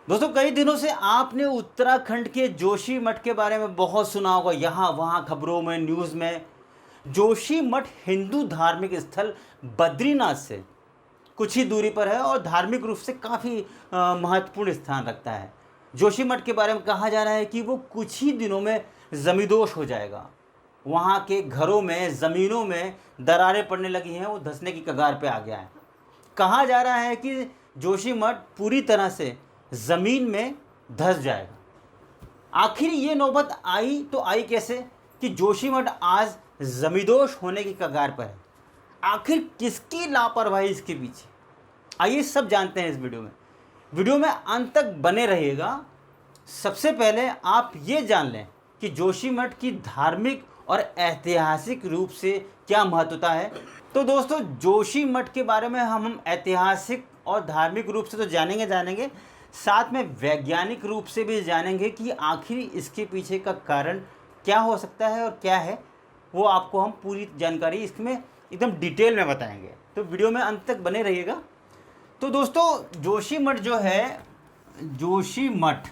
दोस्तों कई दिनों से आपने उत्तराखंड के जोशी मठ के बारे में बहुत सुना होगा, यहाँ वहाँ खबरों में, न्यूज़ में। जोशी मठ हिंदू धार्मिक स्थल बद्रीनाथ से कुछ ही दूरी पर है और धार्मिक रूप से काफ़ी महत्वपूर्ण स्थान रखता है। जोशी मठ के बारे में कहा जा रहा है कि वो कुछ ही दिनों में जमींदोज हो जाएगा। वहाँ के घरों में, ज़मीनों में दरारें पड़ने लगी हैं, वो धंसने की कगार पे आ गया है। कहा जा रहा है कि जोशी मठ पूरी तरह से ज़मीन में धंस जाएगा। आखिर ये नौबत आई तो आई कैसे कि जोशी मठ आज जमींदोज होने की कगार पर है। आखिर किसकी लापरवाही इसके पीछे, आइए सब जानते हैं इस वीडियो में अंत तक बने रहिएगा। सबसे पहले आप ये जान लें कि जोशी मठ की धार्मिक और ऐतिहासिक रूप से क्या महत्वता है। तो दोस्तों जोशी मठ के बारे में हम ऐतिहासिक और धार्मिक रूप से तो जानेंगे, साथ में वैज्ञानिक रूप से भी जानेंगे कि आखिर इसके पीछे का कारण क्या हो सकता है और क्या है। वो आपको हम पूरी जानकारी इसमें एकदम डिटेल में बताएंगे, तो वीडियो में अंत तक बने रहिएगा। तो दोस्तों जोशी मठ जो है, जोशी मठ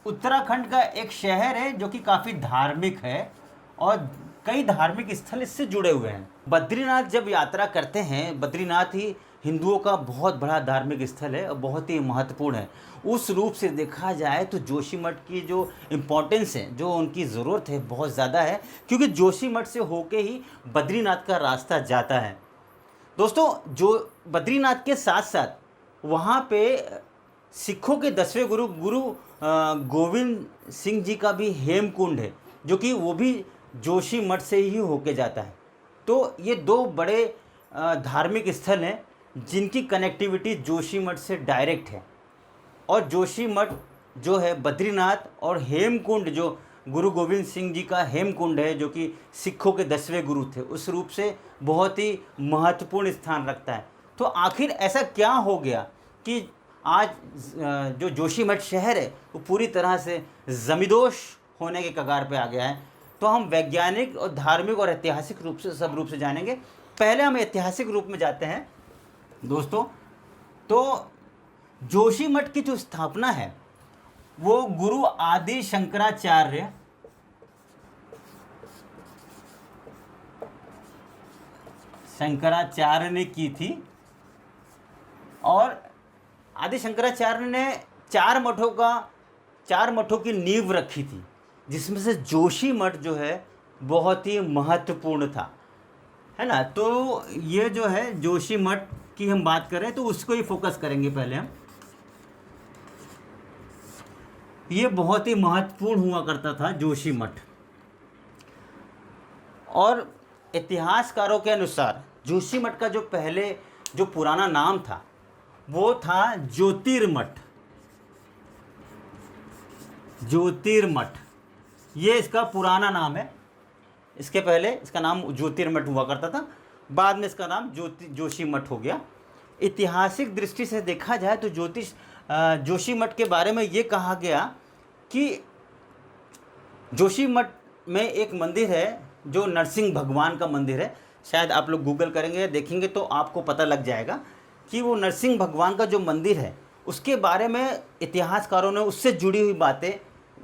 उत्तराखंड का एक शहर है जो कि काफ़ी धार्मिक है और कई धार्मिक स्थल इससे जुड़े हुए हैं। बद्रीनाथ जब यात्रा करते हैं, बद्रीनाथ ही हिंदुओं का बहुत बड़ा धार्मिक स्थल है और बहुत ही महत्वपूर्ण है। उस रूप से देखा जाए तो जोशी मठ की जो इम्पोर्टेंस है, जो उनकी ज़रूरत है, बहुत ज़्यादा है, क्योंकि जोशी मठ से होके ही बद्रीनाथ का रास्ता जाता है। दोस्तों जो बद्रीनाथ के साथ साथ वहाँ पे सिखों के 10वें गुरु गोविंद सिंह जी का भी हेमकुंड है, जो कि वो भी जोशी मठ से ही होके जाता है। तो ये दो बड़े धार्मिक स्थल हैं जिनकी कनेक्टिविटी जोशी मठ से डायरेक्ट है। और जोशी मठ जो है बद्रीनाथ और हेमकुंड जो गुरु गोविंद सिंह जी का हेमकुंड है, जो कि सिखों के 10वें गुरु थे, उस रूप से बहुत ही महत्वपूर्ण स्थान रखता है। तो आखिर ऐसा क्या हो गया कि आज जो जोशी मठ शहर है वो पूरी तरह से जमींदोज होने के कगार पे आ गया है। तो हम वैज्ञानिक और धार्मिक और ऐतिहासिक रूप से सब रूप से जानेंगे। पहले हम ऐतिहासिक रूप में जाते हैं दोस्तों। तो जोशी मठ की जो स्थापना है वो गुरु आदि शंकराचार्य ने की थी। और आदि शंकराचार्य ने चार मठों की नींव रखी थी, जिसमें से जोशी मठ जो है बहुत ही महत्वपूर्ण था, है ना। तो ये जो है जोशी मठ की हम बात करें तो उसको ही फोकस करेंगे पहले हम। ये बहुत ही महत्वपूर्ण हुआ करता था जोशी मठ। और इतिहासकारों के अनुसार जोशी मठ का जो पहले जो पुराना नाम था वो था ज्योतिर्मठ। ये इसका पुराना नाम है। इसके पहले इसका नाम ज्योतिर्मठ हुआ करता था, बाद में इसका नाम जोशी मठ हो गया। ऐतिहासिक दृष्टि से देखा जाए तो जोशी मठ के बारे में ये कहा गया कि जोशी मठ में एक मंदिर है जो नरसिंह भगवान का मंदिर है। शायद आप लोग गूगल करेंगे या देखेंगे तो आपको पता लग जाएगा कि वो नरसिंह भगवान का जो मंदिर है उसके बारे में इतिहासकारों ने उससे जुड़ी हुई बातें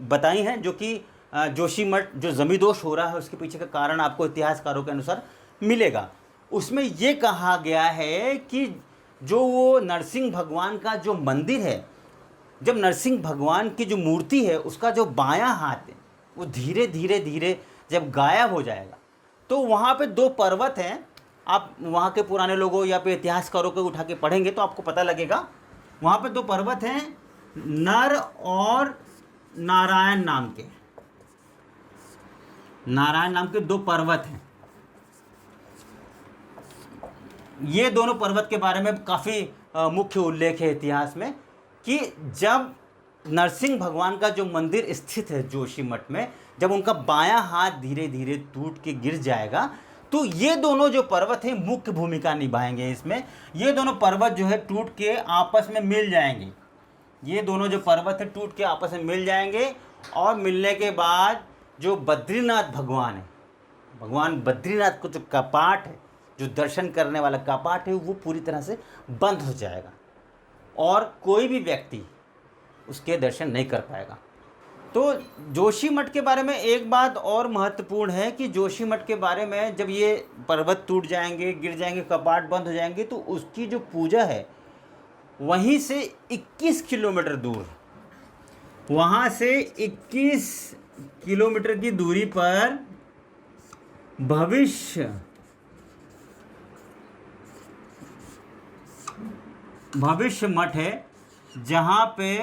बताई हैं, जो कि जोशी मठ जो जमींदोज हो रहा है उसके पीछे का कारण आपको इतिहासकारों के अनुसार मिलेगा। उसमें ये कहा गया है कि जो वो नरसिंह भगवान का जो मंदिर है, जब नरसिंह भगवान की जो मूर्ति है उसका जो बायां हाथ है वो धीरे धीरे जब गायब हो जाएगा तो वहाँ पे दो पर्वत हैं। आप वहाँ के पुराने लोगों या फिर इतिहासकारों को उठा के पढ़ेंगे तो आपको पता लगेगा। वहाँ पे दो पर्वत हैं, नर और नारायण नाम के दो पर्वत हैं। ये दोनों पर्वत के बारे में काफ़ी मुख्य उल्लेख है इतिहास में कि जब नरसिंह भगवान का जो मंदिर स्थित है जोशी मठ में, जब उनका बायां हाथ धीरे धीरे टूट के गिर जाएगा तो ये दोनों जो पर्वत हैं मुख्य भूमिका निभाएंगे इसमें। ये दोनों पर्वत जो है टूट के आपस में मिल जाएंगे। ये दोनों जो पर्वत है टूट के आपस में मिल जाएंगे और मिलने के बाद जो बद्रीनाथ भगवान है, भगवान बद्रीनाथ को जो कपाट है, जो दर्शन करने वाला कपाट है, वो पूरी तरह से बंद हो जाएगा और कोई भी व्यक्ति उसके दर्शन नहीं कर पाएगा। तो जोशीमठ के बारे में एक बात और महत्वपूर्ण है कि जोशीमठ के बारे में जब ये पर्वत टूट जाएंगे, गिर जाएंगे, कपाट बंद हो जाएंगे, तो उसकी जो पूजा है वहीं से 21 किलोमीटर दूर, वहाँ से 21 किलोमीटर की दूरी पर भविष्य मठ है, जहाँ पे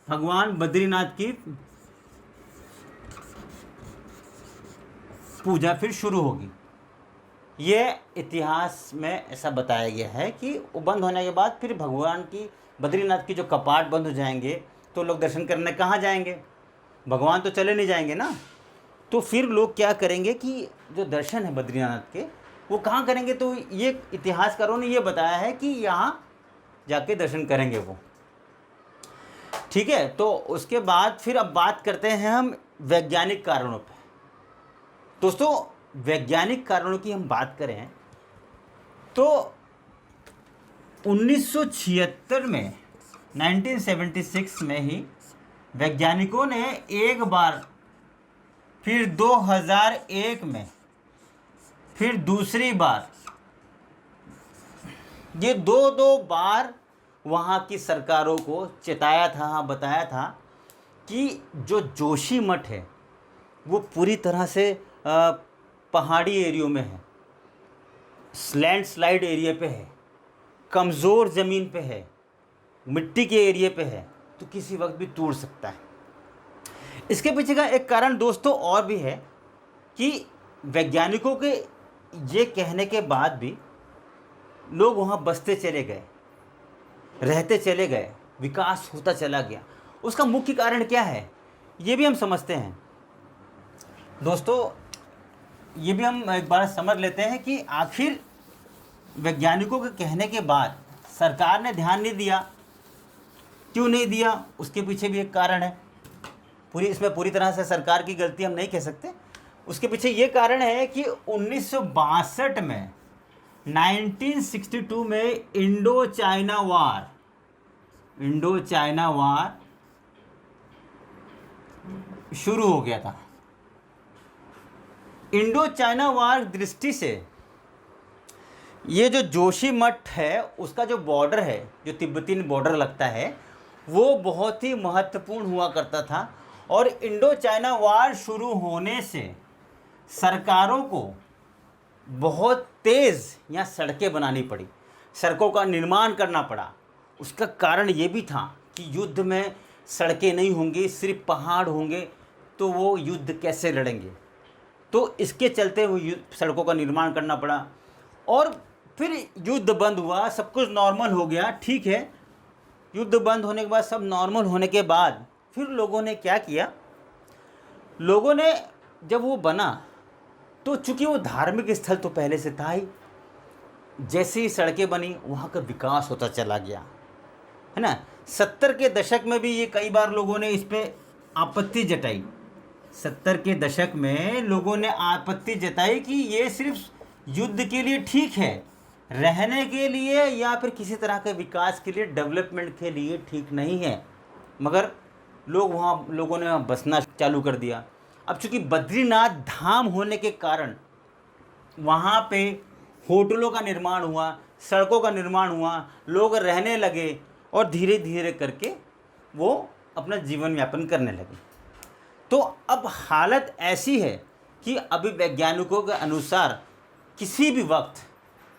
भगवान बद्रीनाथ की पूजा फिर शुरू होगी। ये इतिहास में ऐसा बताया गया है कि वो बंद होने के बाद फिर भगवान की बद्रीनाथ की जो कपाट बंद हो जाएंगे तो लोग दर्शन करने कहाँ जाएंगे? भगवान तो चले नहीं जाएंगे ना। तो फिर लोग क्या करेंगे कि जो दर्शन है बद्रीनाथ के वो कहाँ करेंगे? तो ये इतिहासकारों ने ये बताया है कि यहाँ जाके दर्शन करेंगे वो। ठीक है, तो उसके बाद फिर अब बात करते हैं हम वैज्ञानिक कारणों पे। दोस्तों, वैज्ञानिक कारणों की हम बात करें तो 1976 में 1976 में ही वैज्ञानिकों ने एक बार, फिर 2001 में, फिर दूसरी बार, ये दो बार वहाँ की सरकारों को चेताया था, बताया था कि जो जोशीमठ है वो पूरी तरह से पहाड़ी एरियो में है, लैंडस्लाइड एरिया पे है, कमज़ोर ज़मीन पे है, मिट्टी के एरिया पे है, तो किसी वक्त भी टूट सकता है। इसके पीछे का एक कारण दोस्तों और भी है कि वैज्ञानिकों के ये कहने के बाद भी लोग वहाँ बसते चले गए, रहते चले गए, विकास होता चला गया। उसका मुख्य कारण क्या है ये भी हम समझते हैं। दोस्तों, ये भी हम एक बार समझ लेते हैं कि आखिर वैज्ञानिकों के कहने के बाद सरकार ने ध्यान नहीं दिया। क्यों नहीं दिया? उसके पीछे भी एक कारण है। इसमें पूरी तरह से सरकार की गलती हम नहीं कह सकते। उसके पीछे ये कारण है कि 1962 में 1962 में इंडो चाइना वार शुरू हो गया था। इंडो चाइना वार दृष्टि से ये जो जोशीमठ है उसका जो बॉर्डर है, जो तिब्बतीन बॉर्डर लगता है, वो बहुत ही महत्वपूर्ण हुआ करता था। और इंडो चाइना वार शुरू होने से सरकारों को बहुत तेज़ यहाँ सड़कें बनानी पड़ी, सड़कों का निर्माण करना पड़ा। उसका कारण ये भी था कि युद्ध में सड़कें नहीं होंगी, सिर्फ पहाड़ होंगे, तो वो युद्ध कैसे लड़ेंगे? तो इसके चलते वो सड़कों का निर्माण करना पड़ा। और फिर युद्ध बंद हुआ, सब कुछ नॉर्मल हो गया। ठीक है, युद्ध बंद होने के बाद, सब नॉर्मल होने के बाद फिर लोगों ने क्या किया? लोगों ने जब वो बना तो चूँकि वो धार्मिक स्थल तो पहले से था ही, जैसे ही सड़कें बनी वहाँ का विकास होता चला गया, है ना। 70 के दशक में भी ये कई बार लोगों ने इस पर आपत्ति जताई। 70 के दशक में लोगों ने आपत्ति जताई कि ये सिर्फ युद्ध के लिए ठीक है, रहने के लिए या फिर किसी तरह के विकास के लिए, डेवलपमेंट के लिए ठीक नहीं है। मगर लोगों ने वहाँ बसना चालू कर दिया। अब चूँकि बद्रीनाथ धाम होने के कारण वहाँ पे होटलों का निर्माण हुआ, सड़कों का निर्माण हुआ, लोग रहने लगे और धीरे धीरे करके वो अपना जीवन यापन करने लगे। तो अब हालत ऐसी है कि अभी वैज्ञानिकों के अनुसार किसी भी वक्त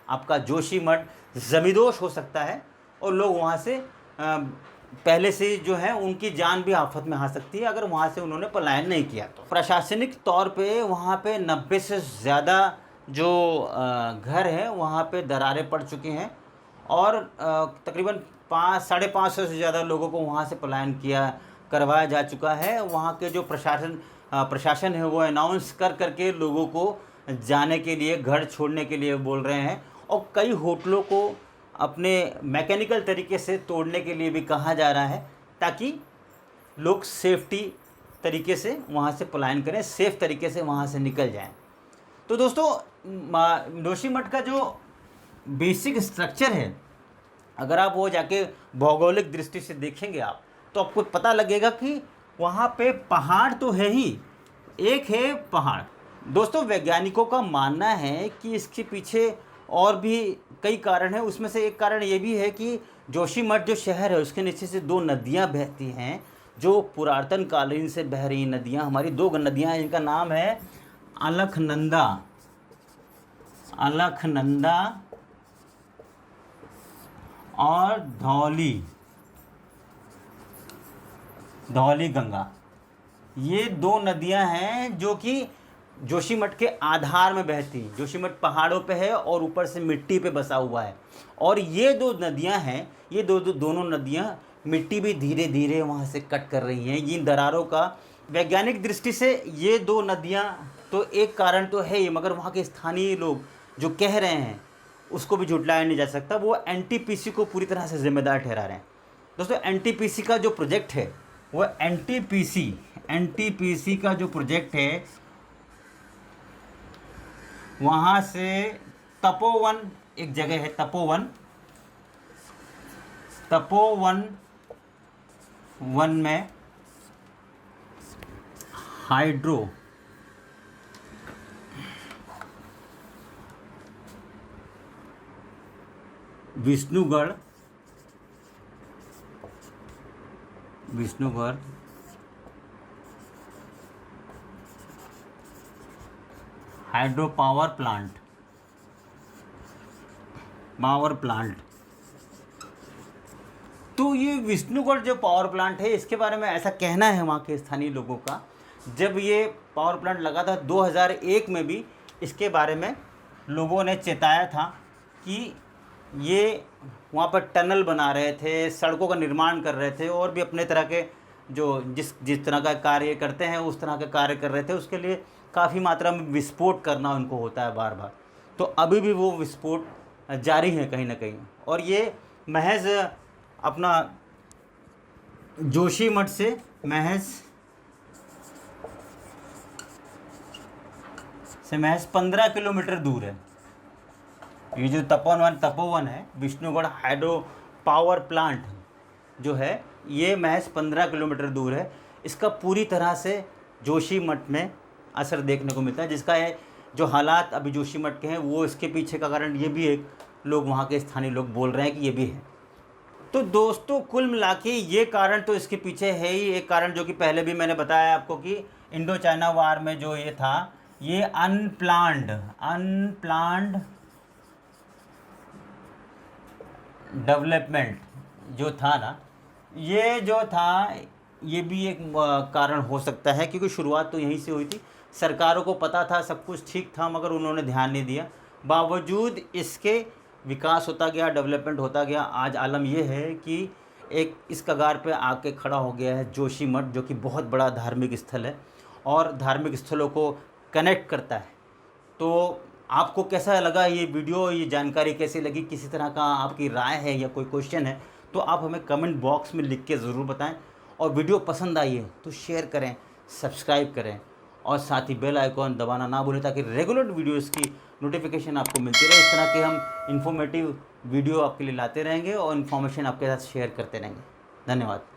आपका जोशीमठ जमींदोज हो सकता है और लोग वहाँ से पहले से जो है उनकी जान भी आफत में आ सकती है अगर वहाँ से उन्होंने पलायन नहीं किया तो। प्रशासनिक तौर पे वहाँ पे 90 से ज़्यादा जो घर हैं वहाँ पे दरारें पड़ चुकी हैं और तकरीबन 500-550 से ज़्यादा लोगों को वहाँ से पलायन करवाया जा चुका है। वहाँ के जो प्रशासन है वो अनाउंस करके लोगों को जाने के लिए, घर छोड़ने के लिए बोल रहे हैं और कई होटलों को अपने मैकेनिकल तरीके से तोड़ने के लिए भी कहा जा रहा है ताकि लोग सेफ्टी तरीके से वहाँ से पलायन करें, सेफ़ तरीके से वहाँ से निकल जाएं। तो दोस्तों, जोशीमठ का जो बेसिक स्ट्रक्चर है, अगर आप वो जाके भौगोलिक दृष्टि से देखेंगे आप, तो आपको पता लगेगा कि वहाँ पे पहाड़ तो है ही, एक है पहाड़। दोस्तों, वैज्ञानिकों का मानना है कि इसके पीछे और भी कई कारण हैं। उसमें से एक कारण ये भी है कि जोशीमठ जो शहर है उसके नीचे से दो नदियाँ बहती हैं, जो पुरातन कालीन से बह रही नदियाँ। हमारी दो नदियाँ हैं जिनका नाम है अलकनंदा और धौली गंगा। ये दो नदियां हैं जो कि जोशीमठ के आधार में बहती हैं। जोशीमठ पहाड़ों पे है और ऊपर से मिट्टी पे बसा हुआ है। और ये दो नदियां हैं, ये दोनों नदियां मिट्टी भी धीरे धीरे वहाँ से कट कर रही हैं। इन दरारों का वैज्ञानिक दृष्टि से ये दो नदियां तो एक कारण तो है ही, मगर वहाँ के स्थानीय लोग जो कह रहे हैं उसको भी झुटलाया नहीं जा सकता। वो एनटीपीसी को पूरी तरह से जिम्मेदार ठहरा रहे हैं। दोस्तों, एनटीपीसी का जो प्रोजेक्ट है वो एनटीपीसी का जो प्रोजेक्ट है वहाँ से तपोवन, एक जगह है तपोवन में hydro Vishnugarh hydro power plant. तो ये विष्णुगढ़ जो पावर प्लांट है, इसके बारे में ऐसा कहना है वहाँ के स्थानीय लोगों का, जब ये पावर प्लांट लगा था 2001 में भी इसके बारे में लोगों ने चेताया था कि ये वहाँ पर टनल बना रहे थे, सड़कों का निर्माण कर रहे थे, और भी अपने तरह के जो जिस तरह का कार्य करते हैं उस तरह का कार्य कर रहे थे। उसके लिए काफ़ी मात्रा में विस्फोट करना उनको होता है बार बार। तो अभी भी वो विस्फोट जारी है कहीं ना कहीं। और ये महज अपना जोशीमठ से महज 15 किलोमीटर दूर है। ये जो तपोवन है, विष्णुगढ़ हाइड्रो पावर प्लांट जो है, ये महज 15 किलोमीटर दूर है। इसका पूरी तरह से जोशीमठ में असर देखने को मिलता है, जिसका है जो हालात अभी जोशीमठ के हैं वो इसके पीछे का कारण ये भी एक लोग वहाँ के स्थानीय लोग बोल रहे हैं कि ये भी है। तो दोस्तों, कुल मिला के ये कारण तो इसके पीछे है ही। एक कारण जो कि पहले भी मैंने बताया आपको कि इंडो चाइना वार में जो ये था, ये अनप्लान्ड डेवलपमेंट जो था ना, ये जो था ये भी एक कारण हो सकता है, क्योंकि शुरुआत तो यहीं से हुई थी। सरकारों को पता था, सब कुछ ठीक था, मगर उन्होंने ध्यान नहीं दिया। बावजूद इसके विकास होता गया, डेवलपमेंट होता गया। आज आलम यह है कि एक इस कगार पे आके खड़ा हो गया है जोशीमठ, जो कि बहुत बड़ा धार्मिक स्थल है और धार्मिक स्थलों को कनेक्ट करता है। तो आपको कैसा लगा ये वीडियो, ये जानकारी कैसी लगी? किसी तरह का आपकी राय है या कोई क्वेश्चन है तो आप हमें कमेंट बॉक्स में लिख के ज़रूर बताएं। और वीडियो पसंद आई है तो शेयर करें, सब्सक्राइब करें और साथ ही बेल आइकॉन दबाना ना भूलें, ताकि रेगुलर वीडियोस की नोटिफिकेशन आपको मिलती रहे। इस तरह के हम इन्फॉर्मेटिव वीडियो आपके लिए लाते रहेंगे और इन्फॉर्मेशन आपके साथ शेयर करते रहेंगे। धन्यवाद।